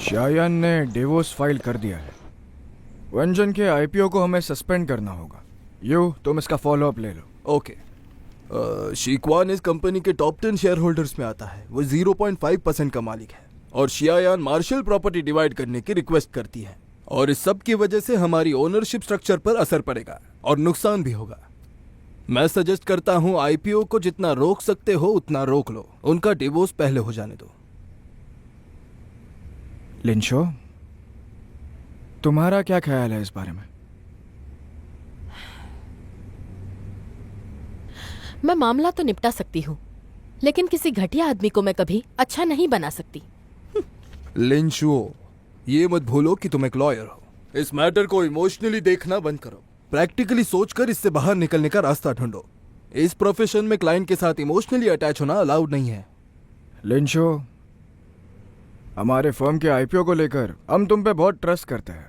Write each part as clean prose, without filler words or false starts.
शायान ने divorce file कर दिया है। वंजन के आईपीओ को हमें सस्पेंड करना होगा। तुम इसका फॉलो अप ले लो। ओके। शीक्वान इस कंपनी के टॉप 10 शेयर होल्डर्स में आता है। वो 0.5% का मालिक है और शियायान मार्शल प्रॉपर्टी डिवाइड करने की रिक्वेस्ट करती है और इस सब की वजह से हमारी ओनरशिप स्ट्रक्चर पर असर पड़ेगा और नुकसान भी होगा। मैं सजेस्ट करता हूं आईपीओ को जितना रोक सकते हो उतना रोक लो। उनका डिवोर्स पहले हो जाने दो। लिंशो, तुम्हारा क्या ख्याल है इस बारे में? मैं मामला तो निपटा सकती हूँ, लेकिन किसी घटिया आदमी को मैं कभी अच्छा नहीं बना सकती। लिंशुओ, ये मत भूलो कि तुम एक लॉयर हो। इस मैटर को इमोशनली देखना बंद करो। प्रैक्टिकली सोचकर इससे बाहर निकलने का रास्ता ढूंढो। इस प्रोफेशन में क्लाइंट के साथ इमोशनली अटैच होना अलाउड नहीं है। लिंशो, हमारे फर्म के आईपीओ को लेकर हम तुम पे बहुत ट्रस्ट करते हैं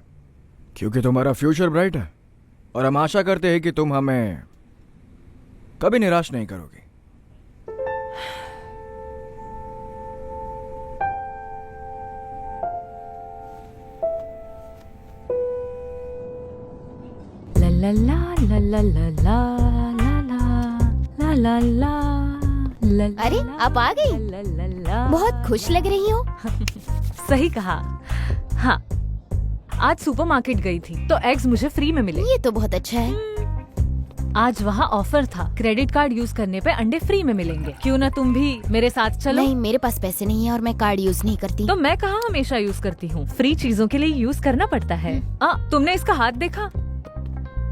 क्योंकि तुम्हारा फ्यूचर ब्राइट है और हम आशा करते हैं कि तुम हमें कभी निराश नहीं करोगी। ला ला ला ला ला ला ला ला ला ला। अरे आप आ गई, बहुत खुश लग रही हो। सही कहा। हाँ, आज सुपरमार्केट गई थी तो एग्स मुझे फ्री में मिले। ये तो बहुत अच्छा है। आज वहाँ ऑफर था, क्रेडिट कार्ड यूज करने पे अंडे फ्री में मिलेंगे। क्यों ना तुम भी मेरे साथ चलो? नहीं, मेरे पास पैसे नहीं है और मैं कार्ड यूज नहीं करती। तो मैं कहाँ हमेशा यूज करती हूँ। फ्री चीजों के लिए यूज करना पड़ता है। तुमने इसका हाथ देखा?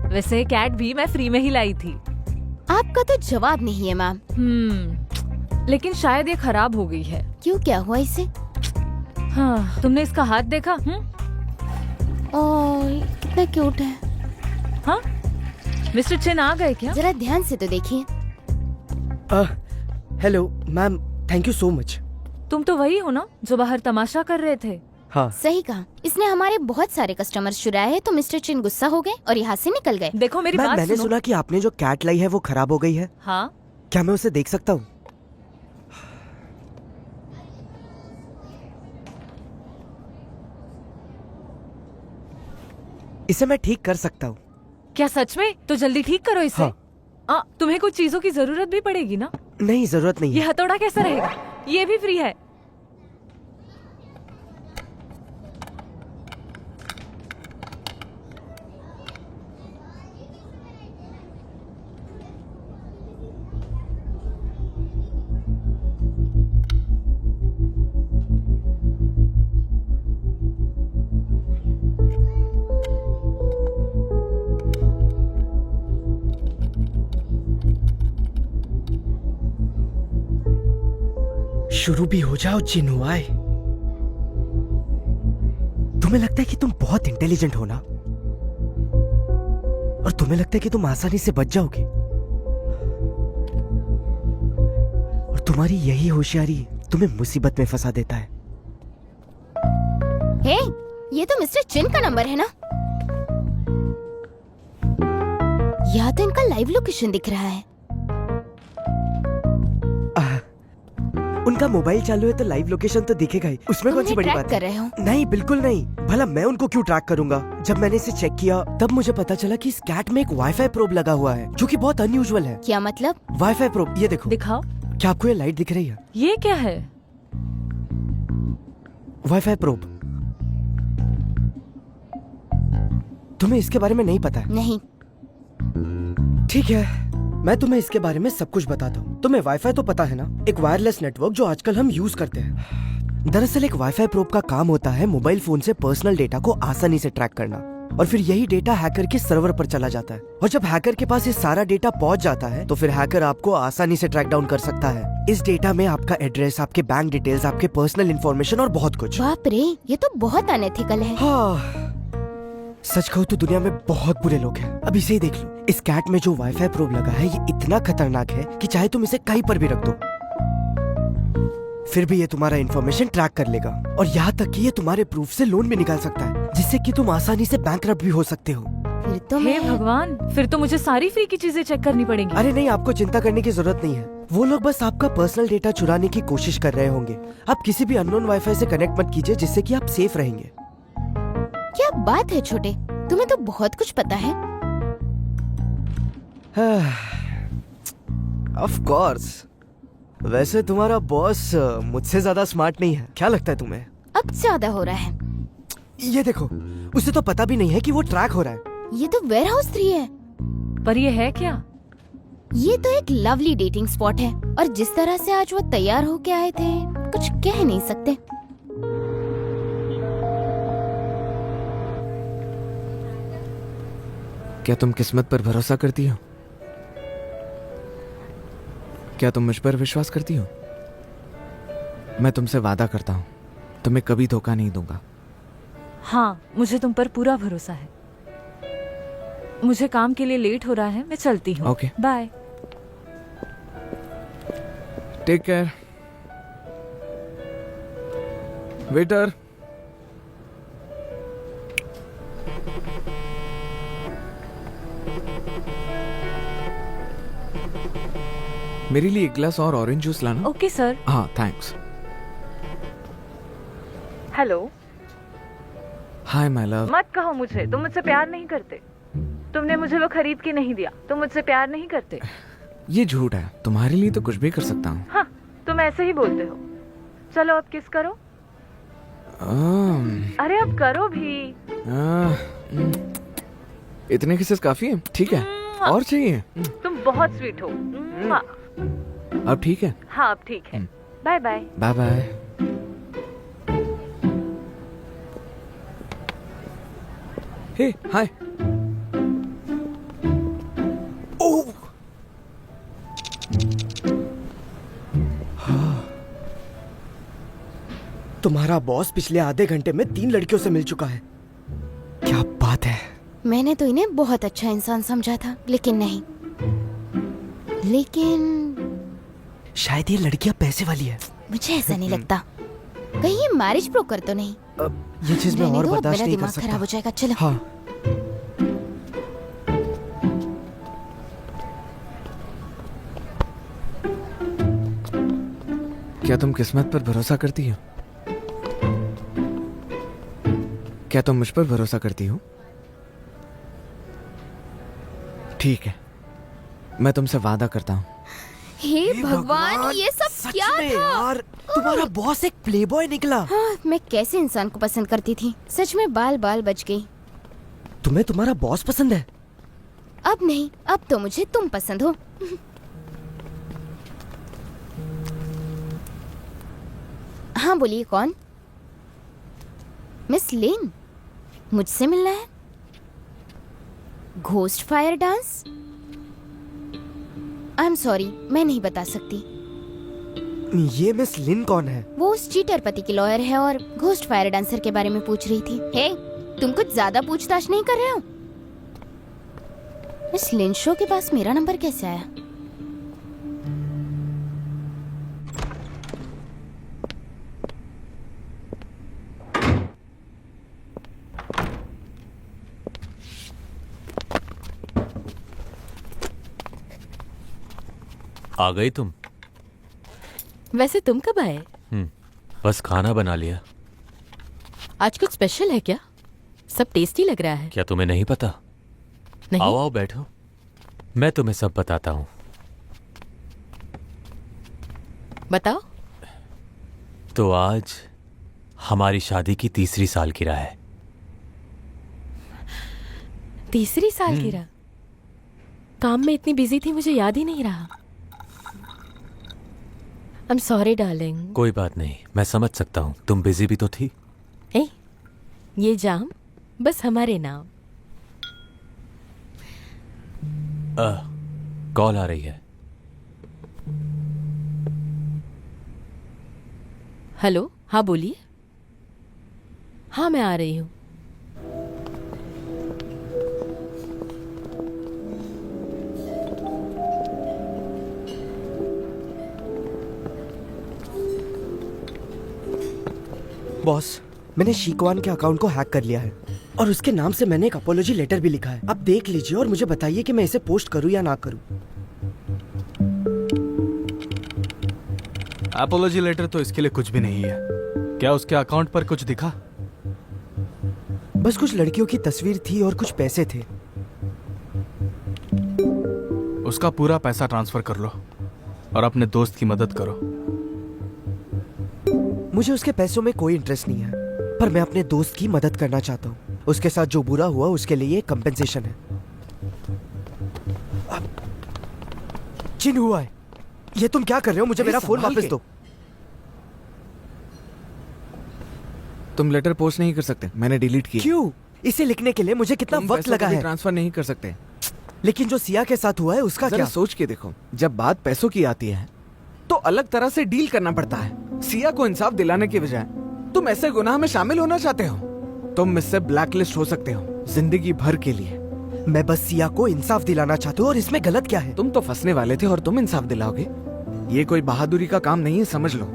वैसे कैट भी मैं फ्री में ही लाई थी। आपका तो जवाब नहीं है मैम। लेकिन शायद ये खराब हो गई है। क्यों, क्या हुआ इसे? हाँ, तुमने इसका हाथ देखा? ओह, कितना क्यूट है। हाँ, मिस्टर चेन आ गए क्या? जरा ध्यान से तो देखिए। Hello ma'am, thank you so much. तुम तो वही हो ना जो बाहर तमाशा कर रहे थे? हाँ सही कहा। इसने हमारे बहुत सारे कस्टमर्स चुराए हैं तो मिस्टर चिन गुस्सा हो गए और यहाँ से निकल गए। देखो मेरी बात मैंने सुनो। सुना कि आपने जो कैट लाई है वो खराब हो गई है। हाँ, क्या मैं उसे देख सकता हूँ? इसे मैं ठीक कर सकता हूँ। क्या सच में? तो जल्दी ठीक करो इसे। हाँ। तुम्हें कुछ चीजों की जरूरत भी पड़ेगी ना? नहीं, जरूरत नहीं ये है। हथौड़ा कैसा रहेगा? ये भी फ्री है। शुरू भी हो जाओ चिनुआई। तुम्हें लगता है कि तुम बहुत इंटेलिजेंट हो ना, और तुम्हें लगता है कि तुम आसानी से बच जाओगे, और तुम्हारी यही होशियारी तुम्हें मुसीबत में फंसा देता है। हे, ये तो मिस्टर चिन का नंबर है ना? यहाँ तो इनका लाइव लोकेशन दिख रहा है। उनका मोबाइल चालू है तो लाइव लोकेशन तो दिखेगा ही। उसमें कौन सी बड़ी बात कर रहे हो? नहीं, बिल्कुल नहीं। भला मैं उनको क्यों ट्रैक करूंगा? जब मैंने इसे चेक किया तब मुझे पता चला कि इस कैट में एक वाईफाई प्रोब लगा हुआ है जो कि बहुत अनयूजुअल है। क्या मतलब? वाईफाई प्रोब, ये देखो। दिखाओ। क्या आपको ये लाइट दिख रही है? ये क्या है? Wifi probe. तुम्हें इसके बारे में नहीं पता है? नहीं। ठीक है, मैं तुम्हें इसके बारे में सब कुछ बताता हूँ। तुम्हें वाईफाई तो पता है ना, एक वायरलेस नेटवर्क जो आजकल हम यूज करते हैं। दरअसल एक वाईफाई प्रोब का काम होता है मोबाइल फोन से पर्सनल डेटा को आसानी से ट्रैक करना, और फिर यही डेटा हैकर के सर्वर पर चला जाता है। और जब हैकर के पास ये सारा डेटा पहुंच जाता है तो फिर हैकर आपको आसानी से ट्रैक डाउन कर सकता है। इस डेटा में आपका एड्रेस, आपके बैंक डिटेल्स, आपके पर्सनल इन्फॉर्मेशन और बहुत कुछ। बाप रे, ये तो बहुत अनएथिकल है। हाँ, सच कहूँ तो दुनिया में बहुत बुरे लोग हैं। अब इसे ही देख लो। इस कैट में जो वाईफाई प्रोब लगा है ये इतना खतरनाक है कि चाहे तुम इसे कहीं पर भी रख दो फिर भी ये तुम्हारा इन्फॉर्मेशन ट्रैक कर लेगा, और यहाँ तक कि ये तुम्हारे प्रूफ से लोन भी निकाल सकता है, जिससे कि तुम आसानी से बैंकरप्ट भी हो सकते हो। फिर तो हे मैं भगवान, फिर तो मुझे सारी फ्री की चीजें चेक करनी पड़ेंगी। अरे नहीं, आपको चिंता करने की जरूरत नहीं है। वो लोग बस आपका पर्सनल डेटा चुराने की कोशिश कर रहे होंगे। आप किसी भी अननोन वाईफाई से कनेक्ट मत कीजिए, जिससे कि आप सेफ रहेंगे। क्या बात है छोटे, तुम्हें तो बहुत कुछ पता है। Of course. वैसे तुम्हारा बॉस मुझसे ज्यादा स्मार्ट नहीं है, क्या लगता है तुम्हें? अब ज्यादा हो रहा है। ये देखो, उसे तो पता भी नहीं है कि वो ट्रैक हो रहा है। ये तो वेयर हाउस 3 है। पर ये है क्या? ये तो एक लवली डेटिंग स्पॉट है, और जिस तरह से आज वो तैयार होके आए थे, कुछ कह नहीं सकते। क्या तुम किस्मत पर भरोसा करती हो? क्या तुम मुझ पर विश्वास करती हो? मैं तुमसे वादा करता हूँ, तुम्हें कभी धोखा नहीं दूंगा। हाँ, मुझे तुम पर पूरा भरोसा है। मुझे काम के लिए लेट हो रहा है, मैं चलती हूँ। Okay. Bye. Take care. Waiter. मेरे लिए एक गिलास और ऑरेंज जूस लाना। Okay sir. हाँ, thanks. Hello. Hi my love. मत कहो मुझे तुम मुझसे प्यार नहीं करते। तुमने मुझे वो खरीद के नहीं दिया, तुम मुझसे प्यार नहीं करते। ये झूठ है, तुम्हारे लिए तो कुछ भी कर सकता हूँ। हाँ, तुम ऐसे ही बोलते हो। चलो अब किस करो। अरे अब करो भी। इतने किसेस काफी है? ठीक है, और चाहिए? तुम बहुत स्वीट हो। अब ठीक है? हाँ अब ठीक है। Bye bye. Bye bye. Hey hi. Oh, तुम्हारा बॉस पिछले आधे घंटे में 3 लड़कियों से मिल चुका है। क्या बात है। मैंने तो इन्हें बहुत अच्छा इंसान समझा था, लेकिन नहीं। लेकिन शायद ये लड़कियां पैसे वाली है। मुझे ऐसा नहीं लगता। कहीं ये मैरिज ब्रोकर तो नहीं? ये चीज मैं रहने और दो, अब बर्दाश्त मेरा नहीं कर दिमाग सकता। खराब हो जाएगा। चलो। हाँ। क्या तुम किस्मत पर भरोसा करती हो? क्या तुम मुझ पर भरोसा करती हो? ठीक है, मैं तुमसे वादा करता हूँ। हे भगवान, ये सब क्या था? यार, तुम्हारा बॉस एक प्लेबॉय निकला। हाँ, मैं कैसे इंसान को पसंद करती थी। सच में बाल बाल बच गई। तुम्हें तुम्हारा बॉस पसंद है? अब नहीं, अब तो मुझे तुम पसंद हो। हाँ बोलिए, कौन? मिस लिन, मुझसे मिलना है? Ghost fire dance? I am sorry, मैं नहीं बता सकती। ये मिस लिन कौन है? वो उस चीटर पति की लॉयर है और घोस्ट फायर डांसर के बारे में पूछ रही थी। हे, तुम कुछ ज्यादा पूछताछ नहीं कर रहे हो? मिस लिन शो के पास मेरा नंबर कैसे आया? आ गई तुम? वैसे तुम कब आए? बस खाना बना लिया। आज कुछ स्पेशल है क्या? सब टेस्टी लग रहा है। क्या तुम्हें नहीं पता? नहीं। आओ आओ बैठो, मैं तुम्हें सब बताता हूँ। बताओ। तो आज हमारी शादी की 3री सालगिरह है। 3री सालगिरह? काम में इतनी बिजी थी, मुझे याद ही नहीं रहा। I'm sorry, darling. कोई बात नहीं, मैं समझ सकता हूँ, तुम बिजी भी तो थी। ए, ये जाम बस हमारे नाम। कॉल आ रही है। हेलो, हाँ बोलिए। हाँ मैं आ रही हूँ। बॉस, मैंने शीकवान के अकाउंट को हैक कर लिया है। और उसके नाम से मैंने एक अपोलॉजी लेटर भी लिखा है। अब देख लीजिए और मुझे बताइए कि मैं इसे पोस्ट करूं या ना करूं। अपोलॉजी लेटर तो इसके लिए कुछ भी नहीं है। क्या उसके अकाउंट पर कुछ दिखा? बस कुछ लड़कियों की तस्वीर थी और कुछ पैसे थे। उसका पूरा पैसा ट्रांसफर कर लो और अपने दोस्त की मदद करो। मुझे उसके पैसों में कोई इंटरेस्ट नहीं है, पर मैं अपने दोस्त की मदद करना चाहता हूँ। उसके साथ जो बुरा हुआ उसके लिए कंपेंसेशन है। चिन हुआ है। ये तुम क्या कर रहे हो? मुझे मेरा फोन वापस दो। तुम लेटर पोस्ट नहीं कर सकते, मैंने डिलीट किया। क्यों? इसे लिखने के लिए मुझे कितना वक्त लगा है। ट्रांसफर नहीं कर सकते। लेकिन जो सिया के साथ हुआ है उसका जरा क्या? सोच के देखो, जब बात पैसों की आती है तो अलग तरह से डील करना पड़ता है। सिया को इंसाफ दिलाने की बजाय तुम ऐसे गुनाह में शामिल होना चाहते हो। तुम मुझसे ब्लैकलिस्ट हो सकते हो जिंदगी भर के लिए। मैं बस सिया को इंसाफ दिलाना चाहता हूँ और इसमें गलत क्या है? तुम तो फंसने वाले थे और तुम इंसाफ दिलाओगे? ये कोई बहादुरी का काम नहीं है, समझ लो।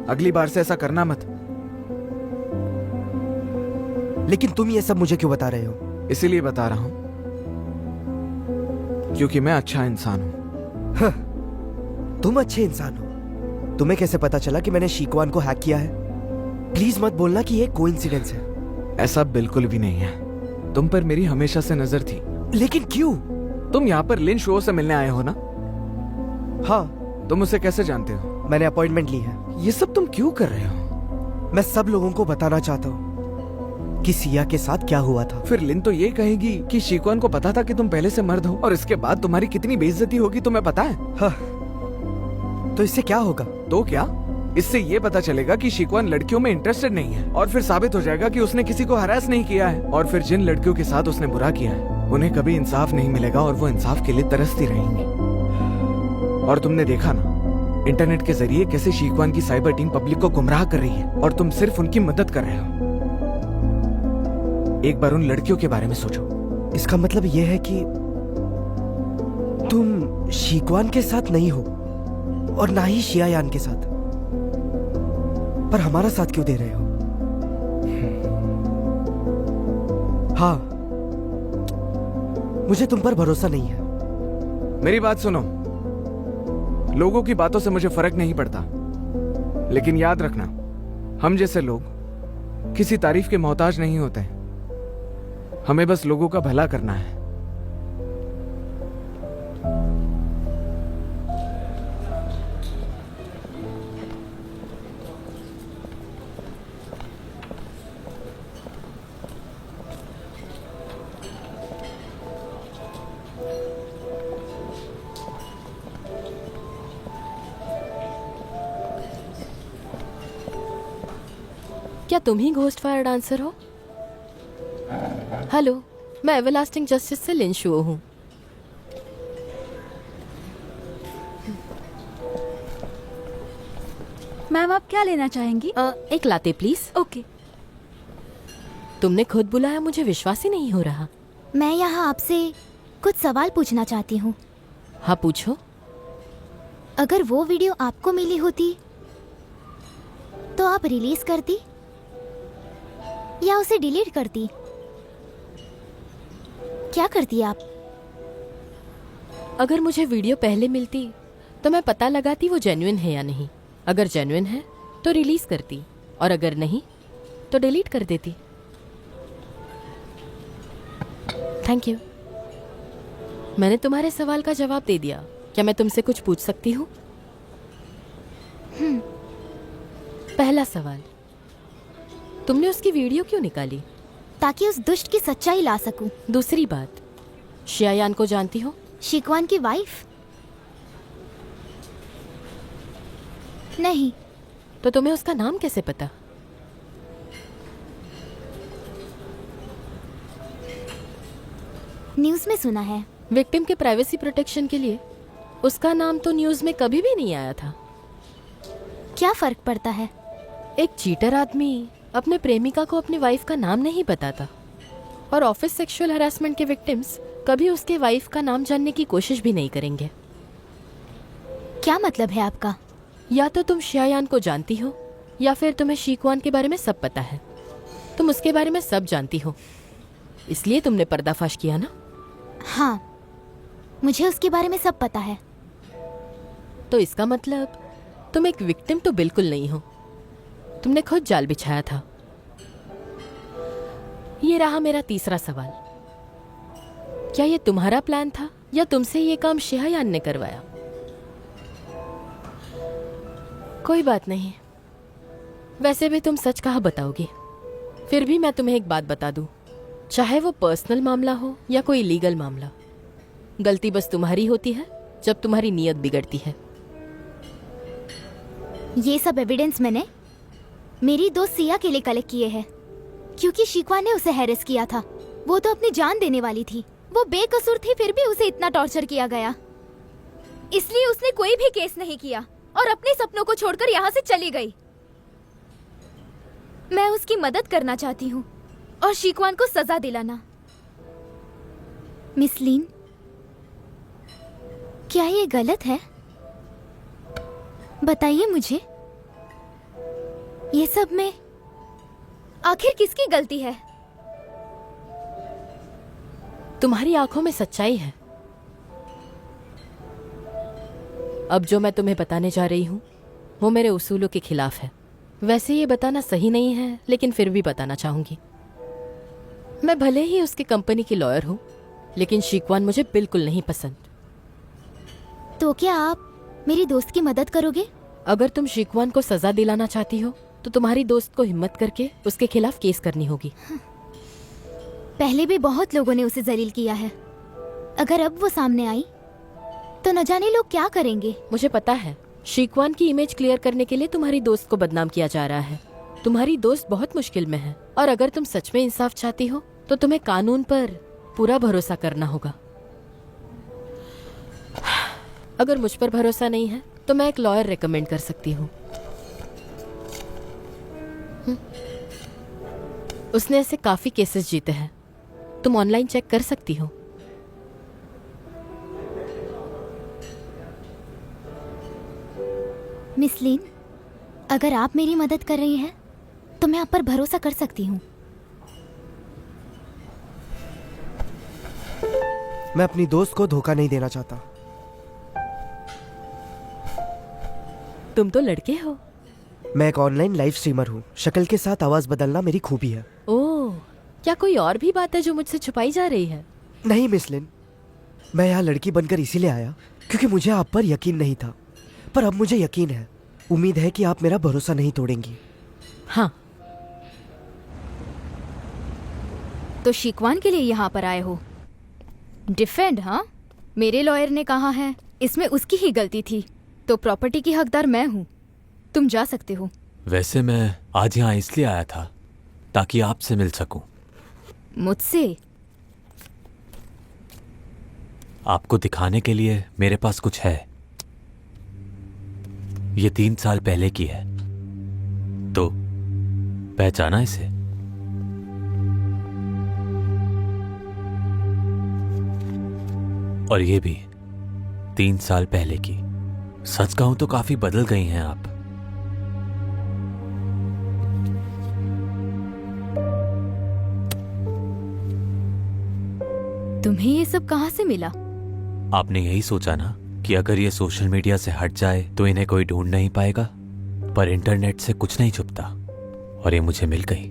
अगली बार से ऐसा करना मत। लेकिन तुम ये सब मुझे क्यों बता रहे हो? इसीलिए बता रहा हूं क्योंकि मैं अच्छा इंसान हूं। तुम अच्छे इंसान हो। तुम्हें कैसे पता चला कि मैंने शीकवान को हैक किया है? प्लीज मत बोलना कि ये कोइंसिडेंस है। ऐसा बिल्कुल भी नहीं है। तुम पर मेरी हमेशा से नजर थी। लेकिन क्यों? तुम यहाँ पर लिन शो से मिलने आए हो ना? हाँ। तुम उसे कैसे जानते हो? मैंने अपॉइंटमेंट ली है। ये सब तुम क्यों कर रहे हो? मैं सब लोगों को बताना चाहता हूँ कि सिया के साथ क्या हुआ था। फिर लिन तो ये कहेगी कि शीकवान को पता था कि तुम पहले से मर्द हो और इसके बाद तुम्हारी कितनी बेइज्जती होगी तुम्हें पता है? हाँ। तो इससे क्या होगा? तो क्या? इससे ये पता चलेगा कि शीकवान लड़कियों में इंटरेस्टेड नहीं है और फिर साबित हो जाएगा कि उसने किसी को हरास नहीं किया है। और फिर जिन लड़कियों के साथ उसने बुरा किया है उन्हें कभी इंसाफ नहीं मिलेगा और वो इंसाफ के लिए तरसती रहेंगी। और तुमने देखा ना इंटरनेट के जरिए कैसे शीकवान की साइबर टीम पब्लिक को गुमराह कर रही है और तुम सिर्फ उनकी मदद कर रहे हो। एक बार उन लड़कियों के बारे में सोचो। इसका मतलब ये है कि तुम शीकवान के साथ नहीं हो और ना ही शियायान के साथ, पर हमारा साथ क्यों दे रहे हो? हाँ, मुझे तुम पर भरोसा नहीं है। मेरी बात सुनो, लोगों की बातों से मुझे फर्क नहीं पड़ता, लेकिन याद रखना हम जैसे लोग किसी तारीफ के मोहताज नहीं होते हैं। हमें बस लोगों का भला करना है। क्या तुम ही घोस्ट फायर डांसर हो? हेलो, मैं एवरलास्टिंग जस्टिस से लिन शुओ हूँ। मैम आप क्या लेना चाहेंगी? एक लाते प्लीज। ओके। तुमने खुद बुलाया, मुझे विश्वास ही नहीं हो रहा। मैं यहाँ आपसे कुछ सवाल पूछना चाहती हूँ। हाँ पूछो। अगर वो वीडियो आपको मिली होती तो आप रिलीज करती या उसे डिलीट करती? क्या करती आप? अगर मुझे वीडियो पहले मिलती तो मैं पता लगाती वो जेन्युइन है या नहीं। अगर जेन्युइन है तो रिलीज करती और अगर नहीं तो डिलीट कर देती। Thank you. मैंने तुम्हारे सवाल का जवाब दे दिया। क्या मैं तुमसे कुछ पूछ सकती हूँ? पहला सवाल, तुमने उसकी वीडियो क्यों निकाली? ताकि उस दुष्ट की सच्चाई ला सकूं। दूसरी बात, शियायान को जानती हो? शिकवान की वाइफ? नहीं। तो तुम्हें उसका नाम कैसे पता? न्यूज में सुना है। विक्टिम के प्राइवेसी प्रोटेक्शन के लिए उसका नाम तो न्यूज में कभी भी नहीं आया था। क्या फर्क पड़ता है? एक चीटर आदमी अपने प्रेमिका को अपनी वाइफ का नाम नहीं बताता और ऑफिस सेक्सुअल हरासमेंट के विक्टिम्स कभी उसके वाइफ का नाम जानने की कोशिश भी नहीं करेंगे। क्या मतलब है आपका? या तो तुम शियायान को जानती हो या फिर तुम्हें शीकवान के बारे में सब पता है। तुम उसके बारे में सब जानती हो इसलिए तुमने पर्दाफाश किया ना? हाँ, मुझे उसके बारे में सब पता है। तो इसका मतलब तुम एक विक्टिम तो बिल्कुल नहीं हो। तुमने खुद जाल बिछाया था। ये रहा मेरा तीसरा सवाल। क्या ये तुम्हारा प्लान था या तुमसे ये काम शिहायान ने करवाया? कोई बात नहीं, वैसे भी तुम सच कहाँ बताओगी। फिर भी मैं तुम्हें एक बात बता दूं, चाहे वो पर्सनल मामला हो या कोई लीगल मामला, गलती बस तुम्हारी होती है जब तुम्हारी नीयत बिगड़ती है। ये सब एविडेंस मैंने मेरी दोस्त सिया के लिए कलेक्ट किए हैं, क्योंकि शिकवा ने उसे हैरेस किया था। वो तो अपनी जान देने वाली थी, वो बेकसूर थी, फिर भी उसे इतना टॉर्चर किया गया। इसलिए उसने कोई भी केस नहीं किया और अपने सपनों को छोड़कर यहाँ से चली गई। मैं उसकी मदद करना चाहती हूँ और शिकवान को सजा दिलाना। मिस लीन, क्या ये गलत है? बताइए मुझे, ये सब में आखिर किसकी गलती है? तुम्हारी आंखों में सच्चाई है। अब जो मैं तुम्हें बताने जा रही हूं वो मेरे उसूलों के खिलाफ है। वैसे ये बताना सही नहीं है, लेकिन फिर भी बताना चाहूंगी। मैं भले ही उसकी कंपनी की लॉयर हूं, लेकिन शिकवान मुझे बिल्कुल नहीं पसंद। तो क्या आप मेरी दोस्त की मदद करोगे? अगर तुम शिकवान को सजा दिलाना चाहती हो तो तुम्हारी दोस्त को हिम्मत करके उसके खिलाफ केस करनी होगी। पहले भी बहुत लोगों ने उसे जलील किया है। अगर अब वो सामने आई तो न जाने लोग क्या करेंगे। मुझे पता है, शिकवान की इमेज क्लियर करने के लिए तुम्हारी दोस्त को बदनाम किया जा रहा है। तुम्हारी दोस्त बहुत मुश्किल में है और अगर तुम सच में इंसाफ चाहती हो तो तुम्हें कानून पर पूरा भरोसा करना होगा। अगर मुझ पर भरोसा नहीं है तो मैं एक लॉयर रेकमेंड कर सकती हूँ। उसने ऐसे काफी केसेस जीते हैं, तुम ऑनलाइन चेक कर सकती हो। मिस लीन, अगर आप मेरी मदद कर रही हैं तो मैं आप पर भरोसा कर सकती हूँ। मैं अपनी दोस्त को धोखा नहीं देना चाहता। तुम तो लड़के हो। मैं एक ऑनलाइन लाइव स्ट्रीमर हूँ। शक्ल के साथ आवाज बदलना मेरी खूबी है। ओह, क्या कोई और भी बात है जो मुझसे छुपाई जा रही है? नहीं मिस लिन, मैं यहाँ लड़की बनकर इसीलिए आया क्योंकि मुझे आप पर यकीन नहीं था, पर अब मुझे यकीन है। उम्मीद है कि आप मेरा भरोसा नहीं तोड़ेंगी। हाँ। तो शिकवान के लिए यहाँ पर आए हो? डिफेंड? हाँ, मेरे लॉयर ने कहा है इसमें उसकी ही गलती थी, तो प्रॉपर्टी की हकदार मैं हूँ। तुम जा सकते हो। वैसे मैं आज यहाँ इसलिए आया था ताकि आपसे मिल सकूं। मुझसे? आपको दिखाने के लिए मेरे पास कुछ है। ये 3 साल पहले की है, तो पहचाना इसे? और ये भी 3 साल पहले की। सच कहूं तो काफी बदल गई हैं आप। तुम्हें ये सब कहाँ से मिला? आपने यही सोचा ना कि अगर ये सोशल मीडिया से हट जाए तो इन्हें कोई ढूंढ नहीं पाएगा, पर इंटरनेट से कुछ नहीं छुपता और ये मुझे मिल गई।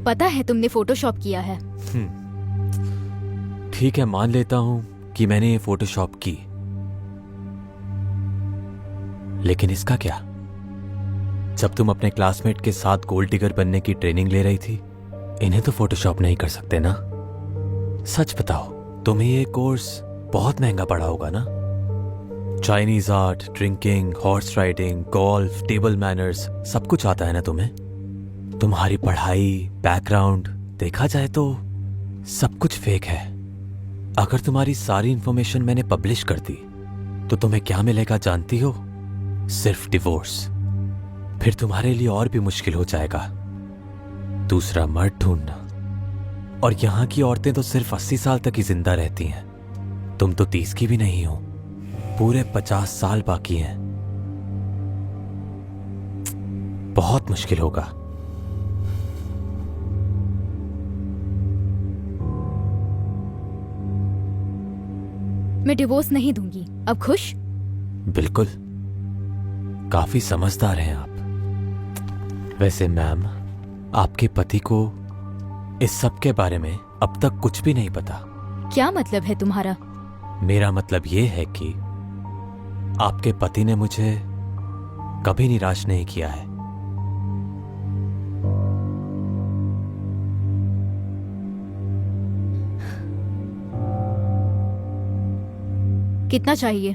पता है तुमने फोटोशॉप किया है। ठीक है, मान लेता हूं कि मैंने ये फोटोशॉप की, लेकिन इसका क्या? जब तुम अपने क्लासमेट के साथ गोल्ड डिगर बनने की ट्रेनिंग ले रही थी, इन्हें तो फोटोशॉप नहीं कर सकते ना? सच बताओ, तुम्हें ये कोर्स बहुत महंगा पड़ा होगा ना? Chinese art, drinking, horse riding, golf, table manners, सब कुछ आता है ना तुम्हें? तुम्हारी पढ़ाई, बैकग्राउंड देखा जाए तो सब कुछ फेक है। अगर तुम्हारी सारी इंफॉर्मेशन मैंने पब्लिश कर दी तो तुम्हें क्या मिलेगा जानती हो? सिर्फ डिवोर्स। फिर तुम्हारे लिए और भी मुश्किल हो जाएगा दूसरा मर्द ढूंढना। और यहां की औरतें तो सिर्फ 80 साल तक ही जिंदा रहती हैं। तुम तो 30 की भी नहीं हो, पूरे 50 साल बाकी हैं। बहुत मुश्किल होगा। मैं डिवोर्स नहीं दूंगी। अब खुश? बिल्कुल, काफी समझदार हैं आप। वैसे मैम, आपके पति को इस सब के बारे में अब तक कुछ भी नहीं पता। क्या मतलब है तुम्हारा? मेरा मतलब ये है कि आपके पति ने मुझे कभी निराश नहीं किया है। कितना चाहिए?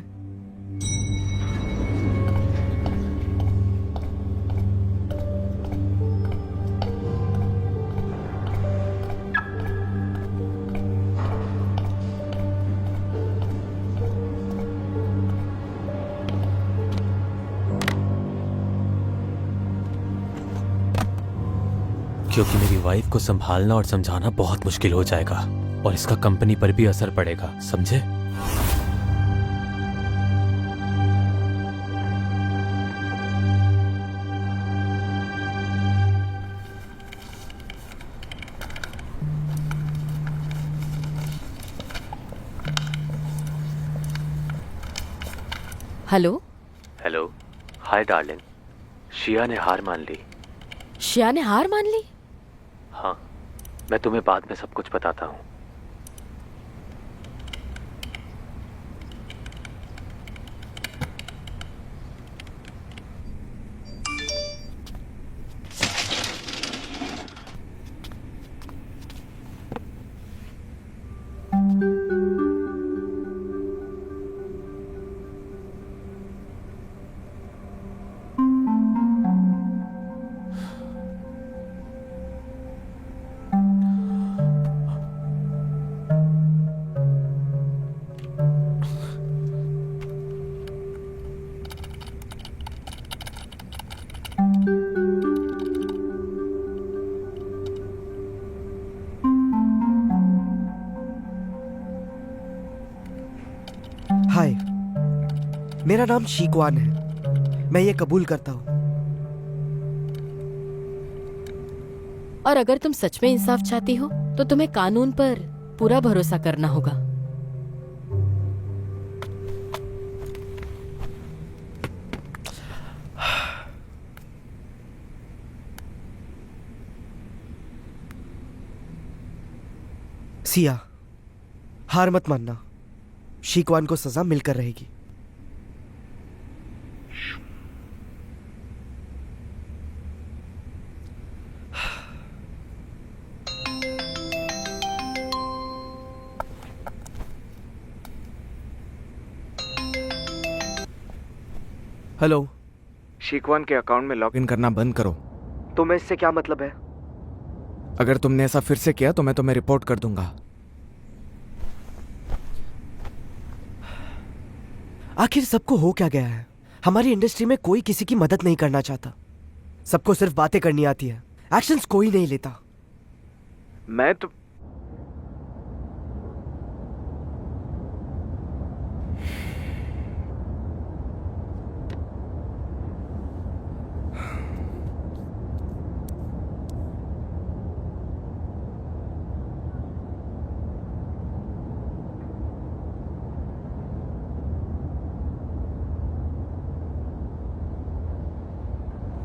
क्योंकि मेरी वाइफ को संभालना और समझाना बहुत मुश्किल हो जाएगा और इसका कंपनी पर भी असर पड़ेगा, समझे? हेलो। Hello, hi darling. शिया ने हार मान ली। शिया ने हार मान ली? हाँ, मैं तुम्हें बाद में सब कुछ बताता हूँ। हाय, मेरा नाम शीकवान है। मैं ये कबूल करता हूँ। और अगर तुम सच में इंसाफ चाहती हो तो तुम्हें कानून पर पूरा भरोसा करना होगा। सिया, हार मत मानना। शीकवान को सजा मिलकर रहेगी। हेलो, शीकवान के अकाउंट में लॉगिन करना बंद करो। तुम्हें इससे क्या मतलब है? अगर तुमने ऐसा फिर से किया तो मैं तुम्हें रिपोर्ट कर दूंगा। आखिर सबको हो क्या गया है? हमारी इंडस्ट्री में कोई किसी की मदद नहीं करना चाहता। सबको सिर्फ बातें करनी आती है, एक्शंस कोई नहीं लेता। मैं तो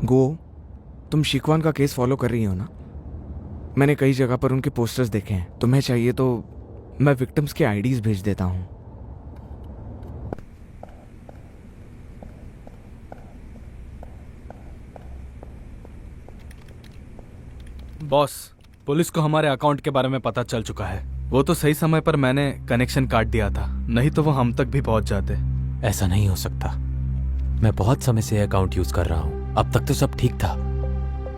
गो, तुम शीकवान का केस फॉलो कर रही हो ना? मैंने कई जगह पर उनके पोस्टर्स देखे हैं। तुम्हें चाहिए तो मैं विक्टिम्स के आईडीज भेज देता हूं। बॉस, पुलिस को हमारे अकाउंट के बारे में पता चल चुका है। वो तो सही समय पर मैंने कनेक्शन काट दिया था, नहीं तो वो हम तक भी पहुंच जाते। ऐसा नहीं हो सकता। मैं बहुत समय से ये अकाउंट यूज कर रहा हूँ। अब तक तो सब ठीक था।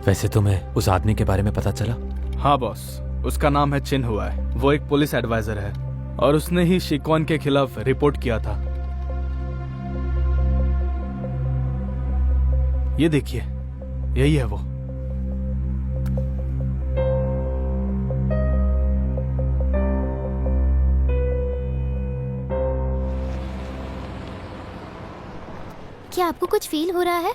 वैसे तुम्हें उस आदमी के बारे में पता चला? हाँ बॉस, उसका नाम है चिन हुआ है। वो एक पुलिस एडवाइजर है और उसने ही शीकवान के खिलाफ रिपोर्ट किया था। ये देखिए, यही है वो। क्या आपको कुछ फील हो रहा है?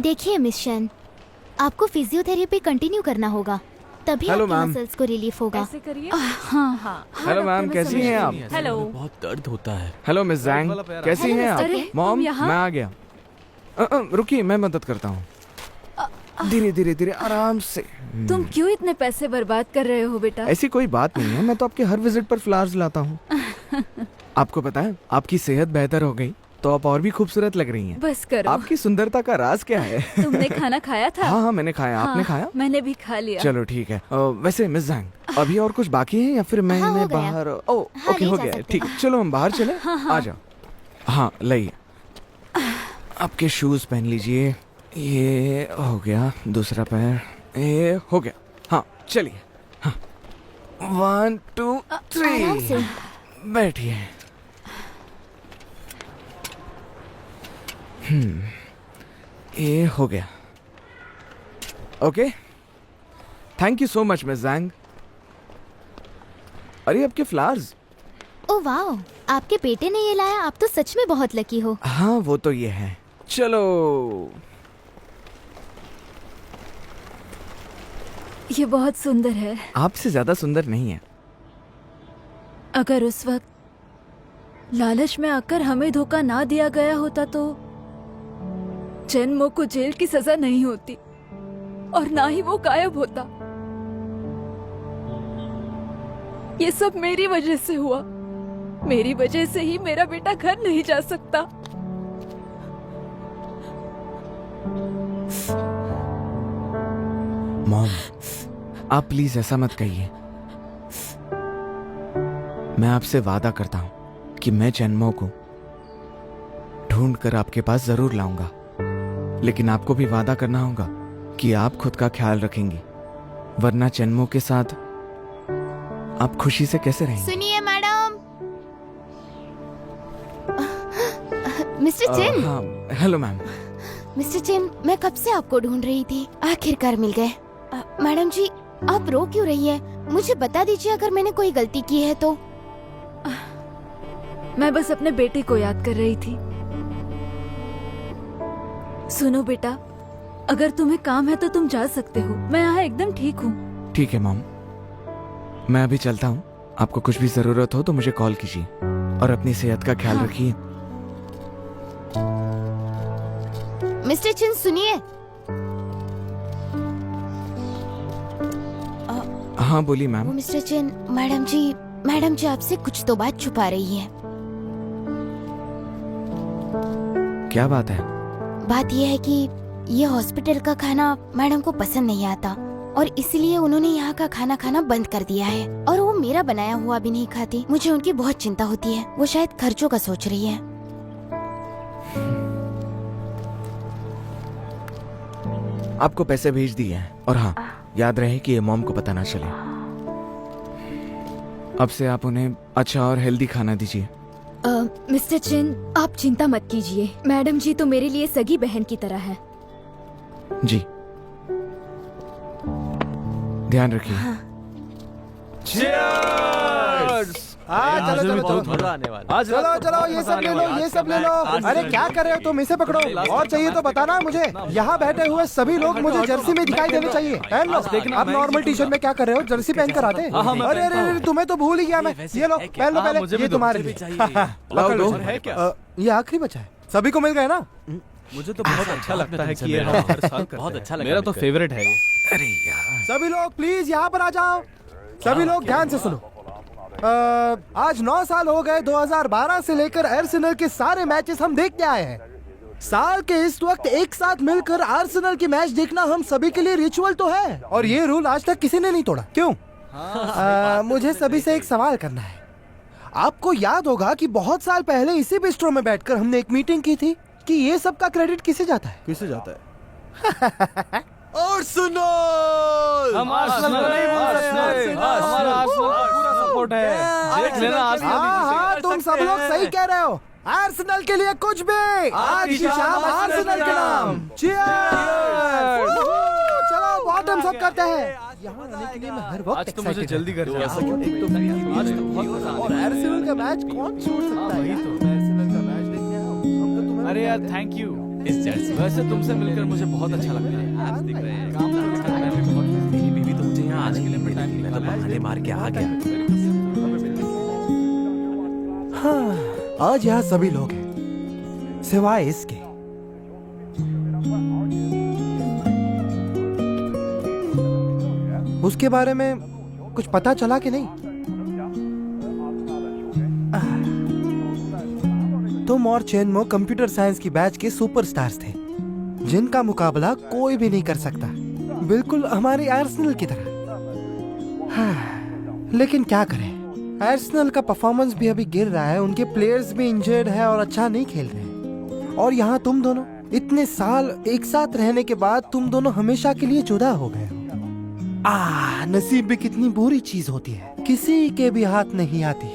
देखिए मिस शन, आपको फिजियोथेरेपी कंटिन्यू करना होगा। तभी हेलो, आपके मैम। मसल्स को रिलीफ होगा। ऐसे करिए। हाँ हाँ। हेलो मैम, कैसी हैं आप? हेलो। बहुत दर्द होता है। हेलो मिस जैंग, कैसी हेलो, हैं आप? अरे, मॉम, तुम यहाँ? मैं आ गया। रुकिए, मैं मदद करता हूँ। धीरे धीरे धीरे, आराम से। तुम क्यों इतने पैसे बर्बाद कर रहे हो बेटा? ऐसी कोई बात नहीं है, मैं तो आपके हर विजिट पर फ्लावर्स लाता हूँ। आपको पता है, आपकी सेहत बेहतर हो गई तो आप और भी खूबसूरत लग रही हैं। बस करो। आपकी सुंदरता का राज क्या है? तुमने खाना खाया था? हाँ हाँ, मैंने खाया। आपने खाया? मैंने भी खा लिया। चलो ठीक है। वैसे मिस जैंग, अभी और कुछ बाकी है या फिर मैं हाँ, हो इन्हें गया। बाहर? हाँ, ओके, ले हो जा गया है। सकते ठीक है, चलो हम बाहर चले। आ जाओ। हाँ, लाइए। आपके शूज पहन लीजिए। ये हो गया, दूसरा पैर ये हो गया। हाँ, चलिए। हाँ, 1 2 आराम से। 3 बैठिए। ये हो गया। Okay, thank you so much Miss Zhang. अरे आपके फ्लावर्स। ओ वाओ, आपके बेटे ने ये लाया। आप तो सच में बहुत लकी हो। हाँ, वो तो ये है। चलो। ये बहुत सुंदर है। आपसे ज्यादा सुंदर नहीं है। अगर उस वक्त लालच में आकर हमें धोखा ना दिया गया होता तो जन्मों को जेल की सजा नहीं होती और ना ही वो गायब होता। ये सब मेरी वजह से हुआ। मेरी वजह से ही मेरा बेटा घर नहीं जा सकता। मॉम, आप प्लीज ऐसा मत कहिए। मैं आपसे वादा करता हूं कि मैं जन्मों को ढूंढ कर आपके पास जरूर लाऊंगा, लेकिन आपको भी वादा करना होगा कि आप खुद का ख्याल रखेंगी, वरना जन्मों के साथ आप खुशी से कैसे रहेंगे? सुनिए मैडम। मिस्टर चिन। हाँ, हेलो मैम। मिस्टर चिन, मैं कब से आपको ढूंढ रही थी, आखिरकार मिल गए। मैडम जी, आप रो क्यों रही है? मुझे बता दीजिए अगर मैंने कोई गलती की है तो। मैं बस अपने बेटे को याद कर रही थी। सुनो बेटा, अगर तुम्हें काम है तो तुम जा सकते हो। मैं यहाँ एकदम ठीक हूँ। ठीक है मॉम, मैं अभी चलता हूँ। आपको कुछ भी जरूरत हो तो मुझे कॉल कीजिए और अपनी सेहत का ख्याल रखिए। मिस्टर चिन सुनिए। हाँ, बोलिए वो मैम। मिस्टर चिन, मैडम जी आपसे कुछ तो बात छुपा रही है। क्या बात है? बात यह है कि ये हॉस्पिटल का खाना मैडम को पसंद नहीं आता और इसलिए उन्होंने यहाँ का खाना खाना बंद कर दिया है और वो मेरा बनाया हुआ भी नहीं खाती। मुझे उनकी बहुत चिंता होती है। वो शायद खर्चों का सोच रही है। आपको पैसे भेज दिए हैं और हाँ, याद रहे कि ये मॉम को पता ना चले। अब से आप उन्हें अच्छा और हेल्दी खाना दीजिए। मिस्टर चिन, आप चिंता मत कीजिए। मैडम जी तो मेरे लिए सगी बहन की तरह है। जी, ध्यान रखिए। चलो ये सब ले लो, ये सब ले लो। अरे क्या कर रहे हो तुम? इसे पकड़ो। और चाहिए तो बताना मुझे। यहाँ बैठे हुए सभी लोग मुझे जर्सी में दिखाई देने चाहिए। पहन लो। आप नॉर्मल टी शर्ट में क्या कर रहे हो? जर्सी पहन कर आते। अरे अरे अरे, तुम्हें तो भूल ही गया मैं। ये लो, पहन लो पहले। ये तुम्हारे लिए। लाओ दो। ये आखिरी बचा है। सभी को मिल गए ना? मुझे तो बहुत अच्छा लगता है कि ये हम हर साल करते बहुत अच्छा हैं। लगा मेरा तो मुझे। फेवरेट है ये। अरे यार, सभी लोग प्लीज यहाँ पर आ जाओ। सभी लोग ध्यान से सुनो। आज 9 साल हो गए। 2012 से लेकर आर्सेनल के सारे मैचेस हम देखते आए हैं। साल के इस वक्त एक साथ मिलकर आर्सेनल की मैच देखना हम सभी के लिए रिचुअल तो है और ये रूल आज तक किसी ने नहीं तोड़ा। क्यों? मुझे सभी से एक सवाल करना है। आपको याद होगा कि बहुत साल पहले इसी बिस्ट्रो में बैठकर हमने एक मीटिंग की थी कि ये सब का क्रेडिट किसे जाता है? किसे जाता है? आर्सेनल! हम आर्सेनल को नहीं बोल सकते। हमारा आर्सेनल का पूरा सपोर्ट है। देख लेना आर्सेनल हाँ, तुम सब लोग सही कह रहे हो। आर्सेनल के लिए कुछ भी। आज की शाम आर्सेनल के नाम। चीयर्स! चलो बॉटम सब करते हैं। यहाँ आने के लिए मैं हर वक्त आज तो मुझे excited जल्दी हूँ। घर जाना है। आज तो बहुत मजा आया। और आर्सेनल का मैच कौन छोड़ सकता है? आर्सेनल का मैच देखने आओ। हम तो तुम्हें अरे यार, थैंक यू। इस जर्सी वैसे तुमसे मिलकर मुझे बहुत अच्छा लग रहा है। मेरी बीवी तो मुझे यहाँ आज के लिए मैं तो बहाने मार के आ गया। हाँ, आज यहाँ सभी लोग हैं सिवाय इसके। उसके बारे में कुछ पता चला कि नहीं? तुम और चेनमो कंप्यूटर साइंस की बैच के सुपरस्टार्स थे जिनका मुकाबला कोई भी नहीं कर सकता, बिल्कुल हमारी आर्सेनल की तरह। हाँ, लेकिन क्या करें, आर्सेनल का परफॉर्मेंस भी अभी गिर रहा है, उनके प्लेयर्स भी इंजर्ड है और अच्छा नहीं खेल रहे। और यहाँ तुम दोनों इतने साल एक साथ रहने के बाद तुम दोनों हमेशा के लिए जुदा हो गए हो। नसीब भी कितनी बुरी चीज होती है, किसी के भी हाथ नहीं आती।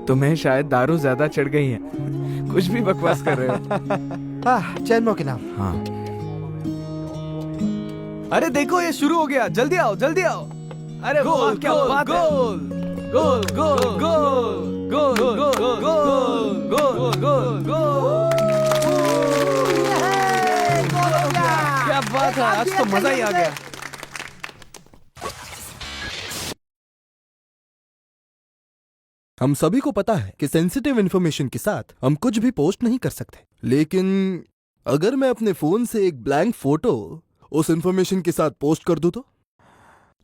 तुम्हें शायद दारू ज्यादा चढ़ गई है, कुछ भी बकवास कर रहे हो। चेनमो के नाम। हाँ। अरे देखो ये शुरू हो गया, जल्दी आओ जल्दी आओ। अरे वाह क्या बात है। गोल गोल गोल गोल गोल गोल गोल गोल गोल गोल। क्या बात है, आज तो मजा ही आ गया। हम सभी को पता है कि सेंसिटिव इंफॉर्मेशन के साथ हम कुछ भी पोस्ट नहीं कर सकते, लेकिन अगर मैं अपने फोन से एक ब्लैंक फोटो उस इंफॉर्मेशन के साथ पोस्ट कर दूं तो?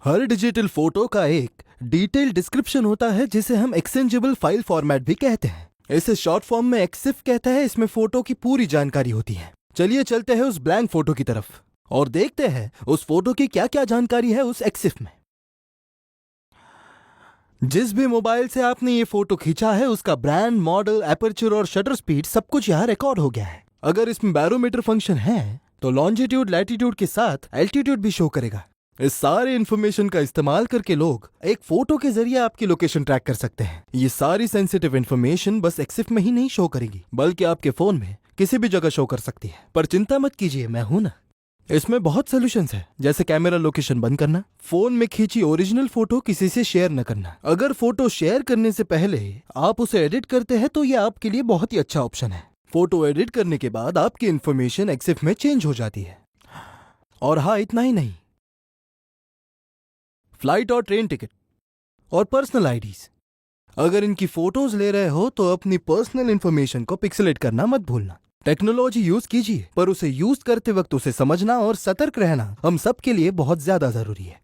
हर डिजिटल फोटो का एक डिटेल डिस्क्रिप्शन होता है जिसे हम एक्सचेंजेबल फाइल फॉर्मेट भी कहते हैं। इसे शॉर्ट फॉर्म में एक्सिफ कहता है। इसमें फोटो की पूरी जानकारी होती है। चलिए चलते हैं उस ब्लैंक फोटो की तरफ और देखते हैं उस फोटो की क्या क्या जानकारी है उस एक्सिफ में। जिस भी मोबाइल से आपने ये फोटो खींचा है उसका ब्रांड, मॉडल, एपर्चर और शटर स्पीड सब कुछ यहाँ रिकॉर्ड हो गया है। अगर इसमें बैरोमीटर फंक्शन है तो लॉन्जिट्यूड, लैटिट्यूड के साथ एल्टीट्यूड भी शो करेगा। इस सारे इंफॉर्मेशन का इस्तेमाल करके लोग एक फोटो के जरिए आपकी लोकेशन ट्रैक कर सकते हैं। ये सारी सेंसिटिव इंफॉर्मेशन बस एक्सिफ में ही नहीं शो करेगी, बल्कि आपके फोन में किसी भी जगह शो कर सकती है। पर चिंता मत कीजिए, मैं हूं ना। इसमें बहुत सोल्यूशंस है, जैसे कैमरा लोकेशन बंद करना, फोन में खींची ओरिजिनल फोटो किसी से शेयर न करना। अगर फोटो शेयर करने से पहले आप उसे एडिट करते हैं तो यह आपके लिए बहुत ही अच्छा ऑप्शन है। फोटो एडिट करने के बाद आपकी इंफॉर्मेशन एक्सिफ में चेंज हो जाती है। और हाँ, इतना ही नहीं, फ्लाइट और ट्रेन टिकट और पर्सनल आईडीज, अगर इनकी फोटोज ले रहे हो तो अपनी पर्सनल इंफॉर्मेशन को पिक्सेलेट करना मत भूलना। टेक्नोलॉजी यूज कीजिए, पर उसे यूज करते वक्त उसे समझना और सतर्क रहना हम सब के लिए बहुत ज्यादा जरूरी है।